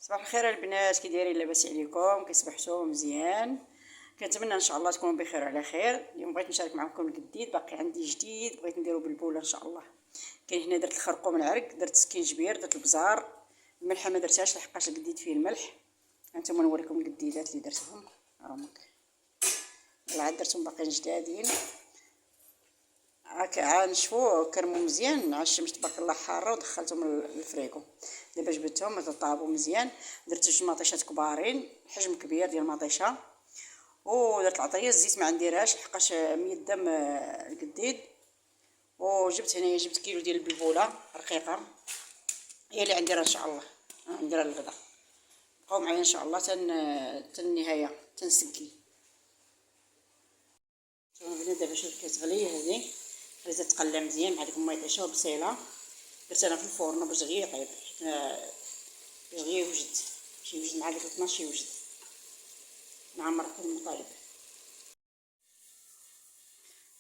صباح الخير البنات، كي دايرين؟ لاباس عليكم؟ كيصبحتوا مزيان؟ كنتمنى ان شاء الله تكونوا بخير وعلى خير. اليوم بغيت نشارك معكم الجديد، باقي عندي جديد بغيت نديرو بالبوله ان شاء الله. كاين هنا درت الخرقوم العرق، درت سكينجبير، درت البزار. الملحه ما درتهاش لحقاش الجديد فيه الملح. هانتوما نوريكم الجديدات اللي درتهم. راهم يلاه عاد درتهم باقيين جدادين. هاكا نشفوه كرمو مزيان على الشمس تبارك الله حاره، ودخلتهم للفريكو. دابا جبدتهم طابوا مزيان. درت جوج مطيشات كبارين، حجم كبير ديال المطيشه. ودرت العطريه، الزيت ما عنديرهاش لحقاش ميدام القديد. وجبت هنايا جبت كيلو ديال البلبوله رقيقه، هي اللي عندي راه ان شاء الله نديرها للغدا. بقاو معايا ان شاء الله تن النهايه تنسقي. شوفوا دابا شوف كتغلي هذه، خليتها تقلى مزيان مع ديك الميطيشه وبصيله. درت انا في الفرن باش دغيا يطيب، حيت دغيا يوجد، شي يوجد مع ديك الطناش شي يوجد نعمر المطيب.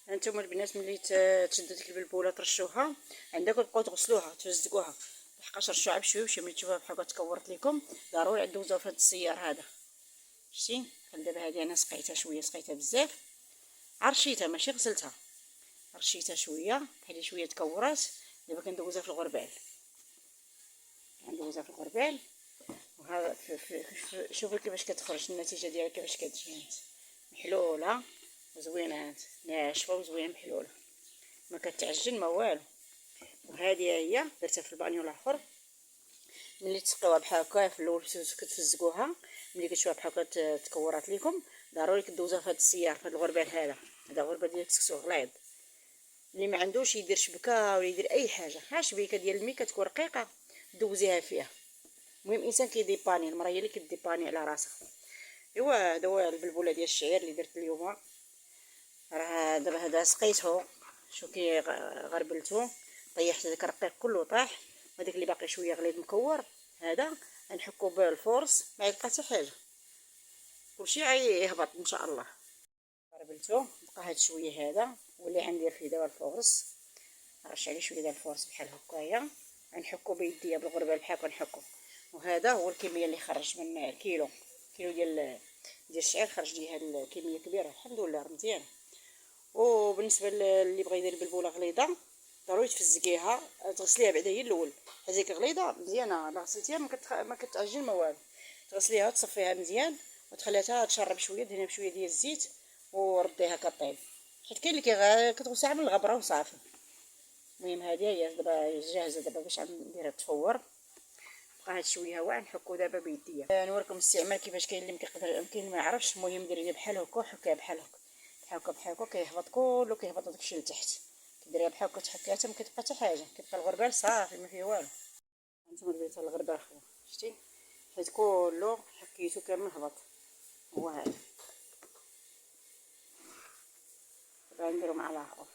هانتوما البنات ملي تشدوا ديك البلبوله ترشوها عندك وتبقاو تغسلوها تفزقوها، لحقاش رشوها بشويه بشويه. ملي تشوفوها بحال هكا تكورت لكم ضروري دوزوها في هذا السيار هذا. شتي بحال دابا هذه انا سقيتها شويه، سقيتها بزاف، عرشيتها ماشي غسلتها، رشيتها شويه بحال شويه تكورات. دابا كندوزها في الغربال، كندوزها في الغربال. وها شوفوا كيفاش كتخرج النتيجه ديالها، كيفاش كتجي محلوله وزوينه، ناشفه وزوينه محلوله، ما كتعجن ما والو. وهذه هي درتها في البانيو الاخر. ملي تسقيوها بحال هكا في الاول كتفزقوها، ملي كتشوفوها بحال هكا تكورات لكم ضروري كدوزوها في هذا السيار، في هذا الغربال هذا الغربال ديال الكسكسو غليظ. اللي ما عندوش يدير شبكه ولا يدير اي حاجه، ها شبيكه ديال المي كتكون رقيقه دوزيها فيها. المهم الانسان كيديباني، المراه هي اللي كديباني على راسها. ايوا هذا هو البلبوله ديال الشعير اللي درت اليوم. راه دابا هذا سقيته، شو كي غربلتو، طيحت داك الرقيق كله طاح، وداك اللي باقي شويه غليظ مكور هذا غنحكو به الفورس، ما يبقى حتى حاجه، كلشي غيهبط ان شاء الله. غربلتو بقى هاد شويه هذا، واللي غندير فيه دابا الفورس، نرش عليه شويه ديال الفورس بحال هكايا، غنحكو بيديا بالغربال بحال هكا نحكو. وهذا هو الكميه اللي خرج من الكيلو ديال الشعير، خرج لي هاد الكميه كبيره الحمد لله مزيان. وبالنسبه اللي بغى يدير البلبوله غليظه ضروري تفزقيها، تغسليها بعدا هي الاول، هذيك غليظه مزيانه، لا غسلتيها ما كتعجن ما والو. تغسليها وتصفيها مزيان وتخليها تشرب شويه، دهنيها بشويه ديال الزيت ورديها كطيب، حيت كاين اللي كتغسلها من الغبره وصافي. المهم هذه هي دابا جاهزه دابا باش نديرها تفور. بقى هاد شويه هو نحكو دابا بيديا. نوريكم الاستعمال كيفاش. كاين اللي كيقدر، كاين اللي ما يعرفش. المهم ديريها بحال هكا وحكيها بحال هكا بحال هكا بحال هكا، كيهبط كله، كيهبط داكشي لتحت. كديريها بحال هكا تحكيها حتى ما كتبقى حتى حاجه، كيبقى الغربال صافي ما فيه والو. هانتوما درتها الغربال خويا، شتي حيت كله حكيتو كامل هبط. هو هذا دابا نديرو مع الاخر،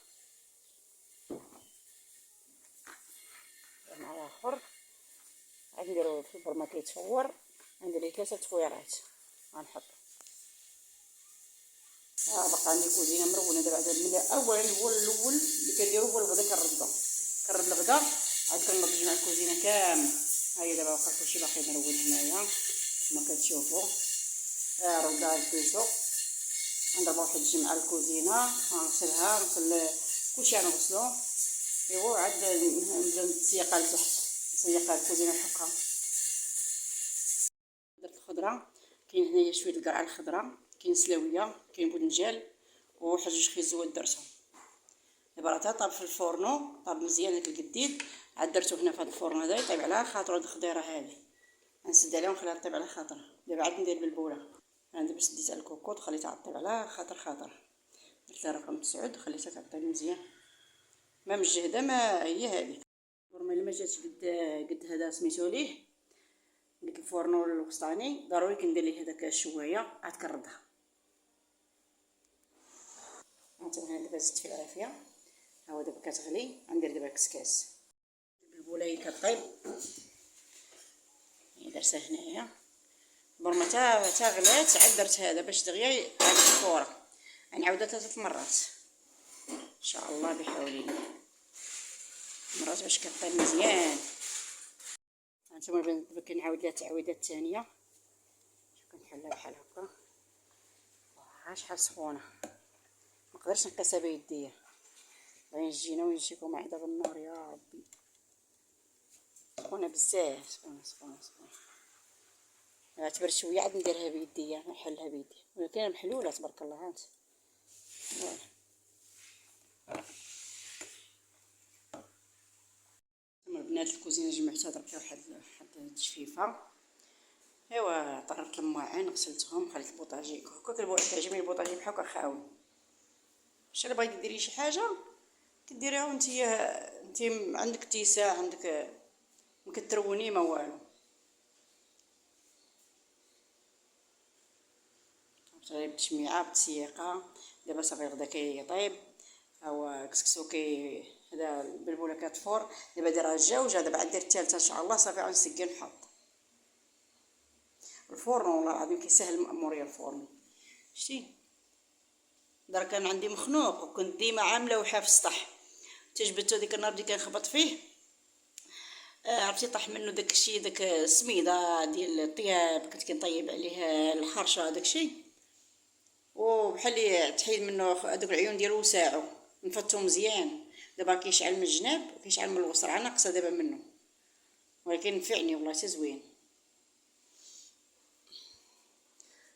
مع الاخر غنديرو في البرمه كيتفور. ندير ليه 3 تفويرات غنحط. بقى عندي كوزينه مرونه دابا. هذا اولا هو الاول اللي كنديرو هو الغدا، كنرد الغدا عاد كنرد جميع الكوزينه كامله. ها هي دابا واخا كلشي باقي مرون هنايا كما كتشوفوا. ردا الكيسو نضرب واحد الجمع الكوزينه، غنغسلها، نغسل كلشي غنغسلو. ايوا عاد نبدا نسيقها لتحت، نسيقها الكوزينه نحكها. درت الخضره، كاين هنايا شويه القرعه الخضراء، كاين سلاويه، كاين بودنجال، وواحد جوج خيزوات درتهم. دابا راه طاب في الفورنو، طاب مزيان هذاك القديد. عاد درتو هنا في هذا الفورن هذا يطيب على خاطر. هاد الخضيره هذه غنسد عليها ونخليها طيب على خاطر. دابا عاد ندير بالبوله. انا دابا سديت الكوكوط خليتها طيب على خاطر. درت لها رقم 9 وخليتها تعطيب مزيان. ما مجهده، ما هي هذه الفورمه اللي ما جاتش قد هذا سميتو ليه ديك الفورنو الوسطاني، ضروري كندير ليه هذاك الشوايه عاد كنردها. هانتوما دابا زدت في العافيه، ها هو دابا كتغلي. غندير دابا كسكاس البلبوله هي كطيب، هي درتها هنايا برما تا غلات. عاد درت هذا باش دغيا عاد الفوره غنعاودها 3 مرات ان شاء الله بحول الله، مرات باش كطيب مزيان. هانتوما دابا كنعاود ليها التعويده الثانيه. شوف كنحلها بحال هكا. واه شحال سخونه، مقدرش نقيسها بيديا، غادي نجينا ونجيكم عيدا بالنار يا ربي. سخونه بزاف، سخونه سخونه سخونه. نعتبر شويه عاد نديرها بيديا، نحلها بيدي، ولكن محلوله تبارك الله. هانت البنات الكوزينه جمعتها درت واحد التجفيفه. ايوا طررت الماعن غسلتهم، خليت البوطاجي هكا. كيعجبني البوطاجي بحال هكا خاوي. واش الا بغيتي ديري شي حاجه كديريها وانتي عندك اتساع، عندك ما كتروني ما والو. صافي بالتشميعه بالتسييقه. دابا صافي الغدا كيطيب، هو كسكسو هذا البلبوله كتفور. دابا دايره الجوج، دابا عاد ندير الثالثه ان شاء الله. صافي غنسكي نحط الفرن. والله العظيم كيسهل ماموريا الفرن. شتي دار كان عندي مخنوق وكنت ديما عامله وحه في السطح. تجبدتو ديك النهار بديت كنخبط فيه، عرفتي طاح منه داكشي، داك السميده ديال الطياب كنت كنطيب عليه الحرشه داكشي، وبحال اللي تحيد منه هذوك العيون ديالو وساعو. نفتو مزيان. دابا كيشعل من الجناب وكيشعل من الوسط، راه ناقصه دابا منه، ولكن نفعني والله حتى زوين.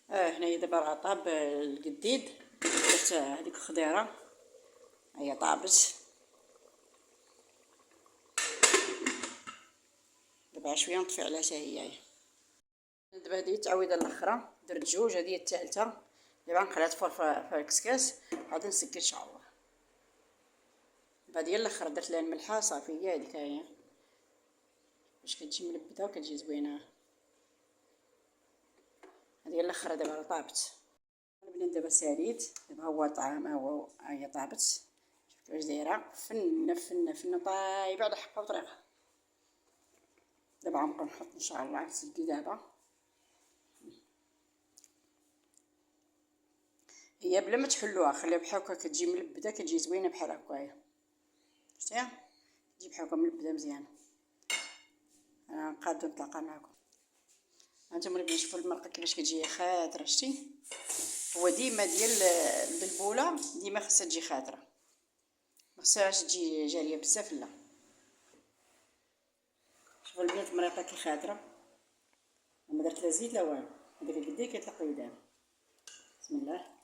هنايا دابا راه طاب القديد. درت هذيك الخضيره هي طابت. دابا شويه نطفي عليها حتى هي. دابا هذه التعويضه الاخرى درت جوج، هذه الثالثه. دابا نخليها تفور في الكسكاس، غادي نسكر ان شاء الله. هذه هي الاخر درت لها الملحه صافي. هي هذيك هي باش كتجي ملبده وكتجي زوينه. هذه هي الاخر. دابا طابت البنات. دابا ساليت. دابا هو الطعام هي طابت. شوف كيفاش دايره فنه فنه فنه، طايبه على حقها وطريقها. دابا غنبقى نحط ان شاء الله. نسقي دابا. هي بلا ما تحلوها، خليها بحال هكا كتجي ملبده، كتجي زوينه بحال هكايا. شتيها تجي بحال هكا ملبده مزيانه. انا نقادو نتلاقى معكم. هانتوما اللي شوفوا المرقه كيفاش كتجي خاطره. شتي هو ديما ديال البلبوله ديما خاصها تجي خاطره، ما خصهاش تجي جاريه بزاف. لا شوفوا البنات المرقه كي خاطره، ما درت لا زيت لا والو. هذاك القدي كيطلق قدام. بسم الله.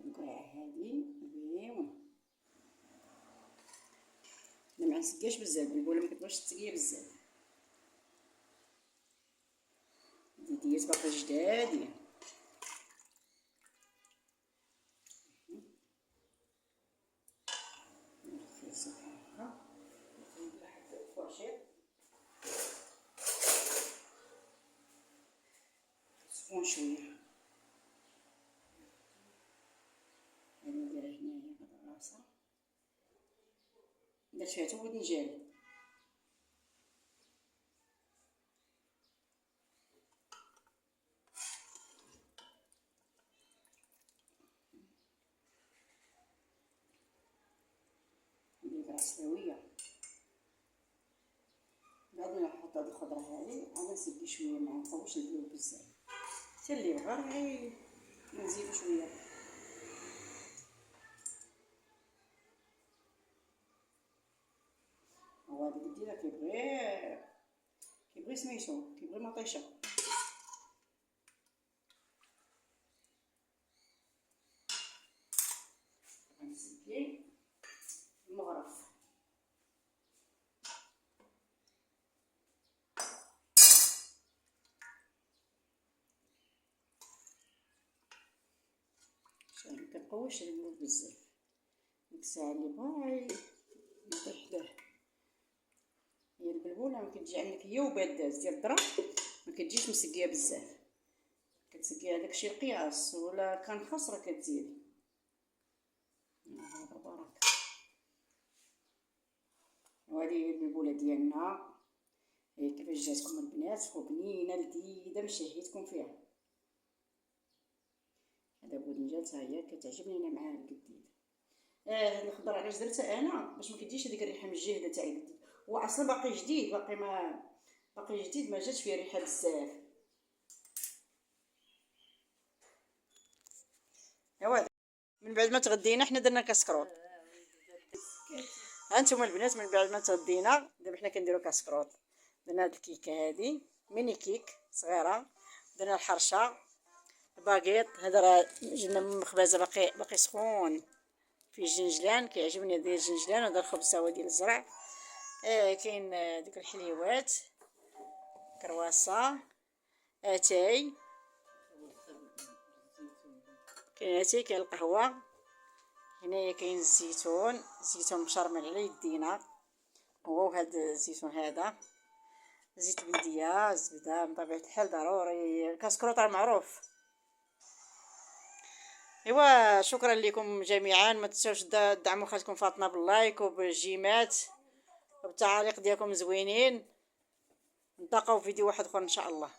القرعه هذه زوين. انا ما نسقيش بزاف البلبوله، ما كتبغيش تسقيه بزاف. ديال باقي جدادين. سخون شويه. هادي نديرها هنايا هاد راسها. درت فيها حتى ودنجان. ندير عسلويه. بعد ما نحط هاد الخضره هادي عاد نسقي شويه، ما نطولش البلول بزاف. حتى اللي بغا غير نزيدو شويه. هو هاد القديده كيبغي سميتو، كيبغي مطيشه. غنسقي المغرف. ما كنقويش البلول بزاف. ديك الساعه اللي بغا يطيح له. هي البلبوله ما كتجي عندك هي وباداز ديال الذره، ما كتجيش مسقيه بزاف. كتسقيها داكشي القياس، ولا كان خاص راه كتزيد. هذا برك. وهذه هي البلبوله ديالنا. هي كيفاش جاتكم البنات؟ وبنينه لذيذه مشهيتكم فيها. هذا بودنجان حتى هي كتعجبني انا مع القديد. هاد الخضر علاش درتها انا باش ما كتجيش هذيك الريحه من الجهه تاع اليد. هو اصلا باقي جديد، باقي جديد، ما جاتش فيه ريحه بزاف. ايوا من بعد ما تغدينا حنا درنا كاسكروط. ها انتم البنات من بعد ما تغدينا دابا حنا كنديرو كاسكروط. درنا هاد الكيكه هادي ميني كيك صغيره، درنا الحرشه، باغيط. هذا راه جبنا من المخبزه باقي سخون، فيه جنجلان كيعجبني ديال الجنجلان. وهذا الخبز هو ديال الزرع. كاين ديك الحليوات، كرواسه، اتاي، كاين اتاي، كاين القهوه. هنايا كاين الزيتون مشرمل على يدينا، هو وهذا الزيتون هذا زيت بلديه، الزبده بطبيعه الحال ضروري. الكاسكروط راه معروف. ايوا شكرا لكم جميعا. ما تنساوش تدعموا خالتكم فاطمه باللايك وبالجيمات وبالتعاليق ديالكم زوينين. نلتقاو في فيديو واحد اخر ان شاء الله.